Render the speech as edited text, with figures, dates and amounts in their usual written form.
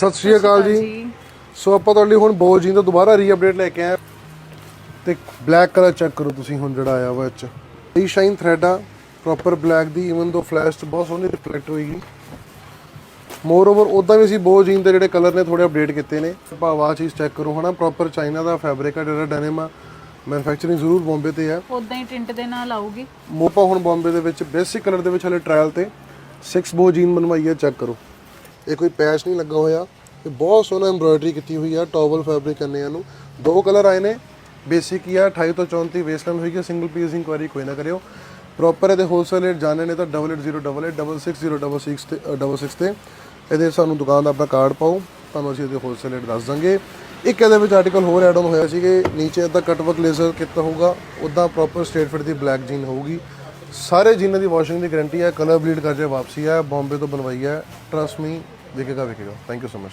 ਸਤਿ ਸ਼੍ਰੀ ਅਕਾਲ ਜੀ। ਸੋ ਆਪਾਂ ਤੁਹਾਡੇ ਲਈ ਹੁਣ ਬੋਲ ਜੀਨ ਦਾ ਦੁਬਾਰਾ ਰੀਅਪਡੇਟ ਲੈ ਕੇ ਆਏ ਤੇ ਬਲੈਕ ਕਲਰ ਚੈੱਕ ਕਰੋ ਤੁਸੀਂ ਹੁਣ ਜਿਹੜਾ ਆਇਆ ਵਾ ਇਹ 'ਚ ਇਹ ਸ਼ਾਈਨ ਥਰੈਡ ਆ ਪ੍ਰੋਪਰ ਬਲੈਕ ਦੀ ਈਵਨ ਦੋ ਫਲੈਸ਼ 'ਚ ਬਹੁਤ ਸੋਹਣੀ ਰਿਫਲੈਕਟ ਹੋਏਗੀ। ਮੋਰ ਓਵਰ ਉੱਦਾਂ ਵੀ ਅਸੀਂ ਬੋ ਜੀਨ ਦੇ ਜਿਹੜੇ ਕਲਰ ਨੇ ਥੋੜੇ ਅਪਡੇਟ ਕੀਤੇ ਨੇ। ਭਾਵ ਆਹ ਚੀਜ਼ ਚੈੱਕ ਕਰੋ ਹਨਾ, ਪ੍ਰੋਪਰ ਚਾਈਨਾ ਦਾ ਫੈਬਰਿਕ ਆ ਜਿਹੜਾ ਡੈਨਿਮ ਆ। ਮੈਨੂਫੈਕਚਰਿੰਗ ਜ਼ਰੂਰ ਬੰਬੇ ਤੇ ਆ, ਉਦਾਂ ਹੀ ਟਿੰਟ ਦੇ ਨਾਲ ਆਊਗੀ। ਮੋਪਾ ਹੁਣ ਬੰਬੇ ਦੇ ਵਿੱਚ ਬੇਸਿਕ ਕਲਰ ਦੇ ਵਿੱਚ ਹਲੇ ਟ੍ਰਾਇਲ ਤੇ 6 ਬੋ ਜੀਨ ਬਣਵਾਈ ਹੈ। ਚੈੱਕ ਕਰੋ, ਇਹ ਕੋਈ ਪੈਚ ਨਹੀਂ ਲੱਗਾ ਹੋਇਆ, ਇਹ ਬਹੁਤ ਸੋਹਣਾ ਐਮਬ੍ਰੋਇਡਰੀ ਕੀਤੀ ਹੋਈ ਆ। ਟਾਵਲ ਫੈਬਰਿਕ ਕਰਨੇ ਨੂੰ ਦੋ ਕਲਰ ਆਏ ਨੇ, ਬੇਸਿਕ ਹੀ ਆ 28 ਤੋਂ 34 ਵੇਸਟਰਨ ਹੋਏਗੀ। ਸਿੰਗਲ ਪੀਸ ਇਨਕੁਆਇਰੀ ਕੋਈ ਨਾ ਕਰਿਓ। ਪ੍ਰੋਪਰ ਇਹਦੇ ਹੋਲਸੇਲ ਰੇਟ ਜਾਣੇ ਨੇ ਤਾਂ 8808860606 ਤੇ ਇਹਦੇ ਸਾਨੂੰ ਦੁਕਾਨ ਦਾ ਆਪਣਾ ਕਾਰਡ ਪਾਓ, ਤੁਹਾਨੂੰ ਅਸੀਂ ਇਹਦੇ ਹੋਲਸੇਲ ਰੇਟ ਦੱਸ ਦਾਂਗੇ। ਇੱਕ ਇਹਦੇ ਵਿੱਚ ਆਰਟੀਕਲ ਹੋਰ ਐਡ ਆਨ ਹੋਇਆ ਸੀ ਕਿ ਨੀਚੇ ਇੱਦਾਂ ਕੱਟਵਰਕ ਲੇਜ਼ਰ ਕੀਤਾ ਹੋਊਗਾ, ਉੱਦਾਂ ਪ੍ਰੋਪਰ ਸਟ੍ਰੇਟ ਫਿਟ ਦੀ ਬਲੈਕ ਜੀਨ ਹੋਊਗੀ। ਸਾਰੇ ਜੀਨਾਂ ਦੀ ਵਾਸ਼ਿੰਗ ਦੀ ਗਾਰੰਟੀ ਹੈ, ਕਲਰ ਬਲੀਡ ਕਰ ਜਾਏ ਵਾਪਸੀ ਹੈ, ਬੰਬੇ ਤੋਂ ਬਣਵਾਈ ਹੈ। ਟਰਸਟ ਮੀ, ਵਿਕੇਗਾ। Thank you so much.